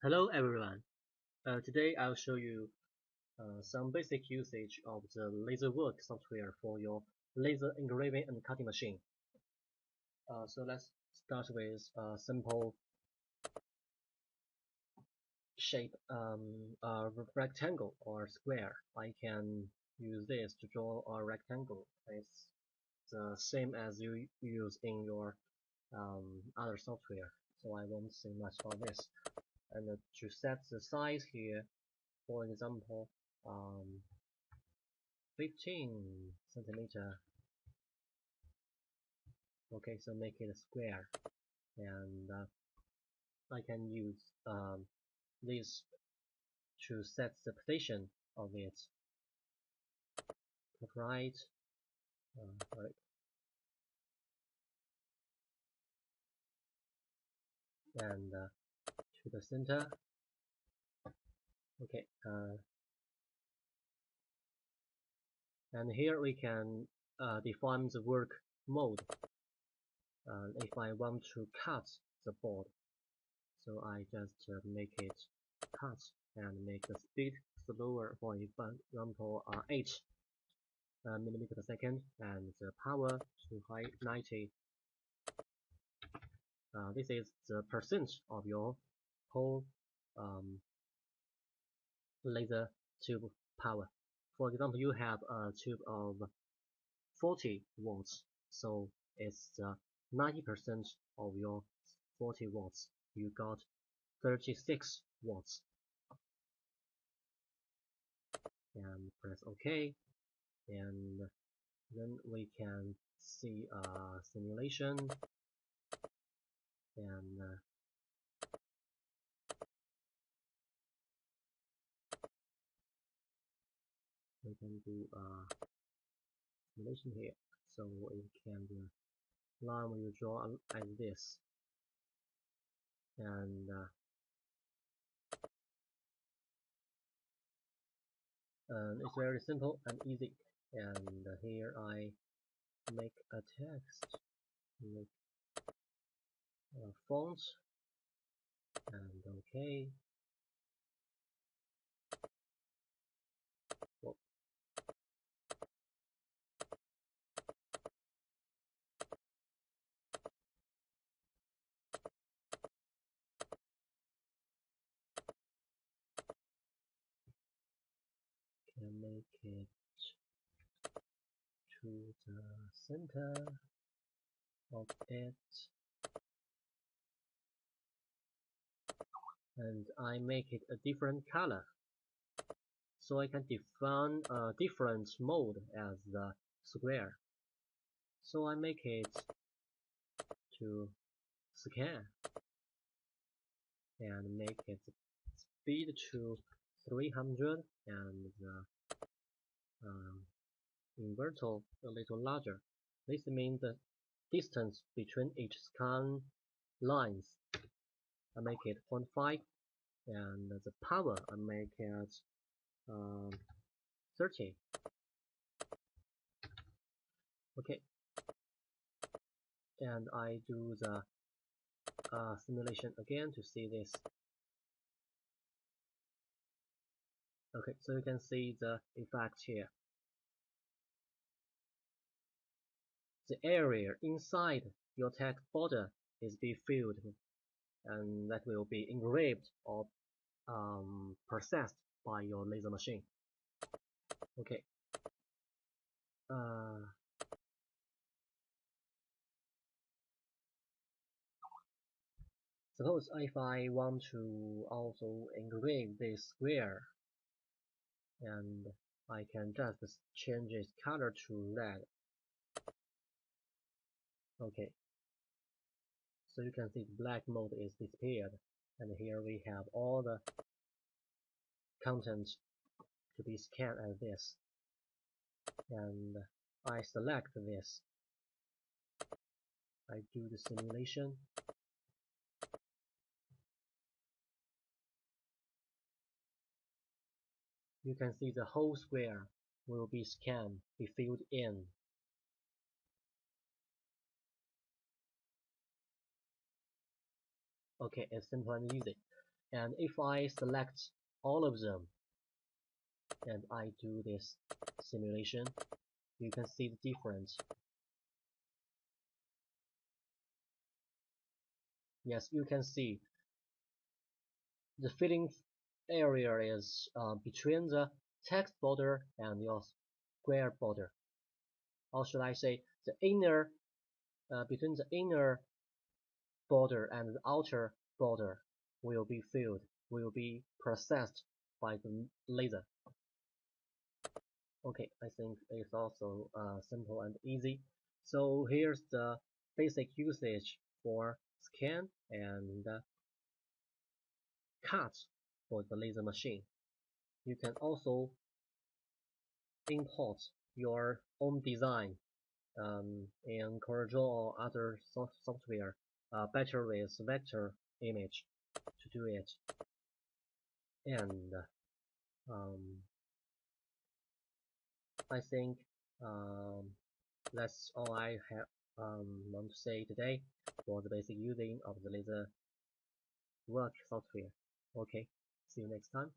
Hello everyone. Today I'll show you some basic usage of the Laserwork software for your laser engraving and cutting machine. So let's start with a simple shape, a rectangle or square. I can use this to draw a rectangle. It's the same as you use in your other software, so I won't say much about this. And to set the size here, for example, um, 15 centimeter. Okay, so make it a square, and I can use this to set the position of it. Right, right, and to the center. Okay, and here we can define the work mode. If I want to cut the board, so I just make it cut and make the speed slower, for example 8 millimeter per second, and the power to high 90. This is the percent of your whole laser tube power. For example, you have a tube of 40 watts, so it's 90% of your 40 watts. You got 36 watts. And press OK, and then we can see a simulation, and we can do a simulation here. So it can be a line you draw like this, and it's very simple and easy. And here I make a text, make a font, and OK. Well, can make it to the center of it, and I make it a different color, so I can define a different mode as the square. So I make it to scan and make it speed to 300 and the inverter a little larger. This means the distance between each scan lines. I make it 0.5, and the power I make it 30. Okay, and I do the simulation again to see this. Okay, so you can see the effect here. The area inside your text border is being filled, and that will be engraved or processed by your laser machine. Okay. Suppose if I want to also engrave this square, and I can just change its color to red. Okay, so you can see the black mode is disappeared, and here we have all the content to be scanned as this, and I select this. I do the simulation. You can see the whole square will be scanned, be filled in. Okay, it's simple and easy. And if I select all of them and I do this simulation, you can see the difference. Yes, you can see the filling area is between the text border and your square border. Or should I say the inner between the inner border and the outer border will be filled, will be processed by the laser. Okay, I think it's also simple and easy. So here's the basic usage for scan and cut for the laser machine. You can also import your own design in CorelDRAW or other software better with vector image to do it. And I think that's all I have want to say today for the basic using of the Laserwork software. Okay, see you next time.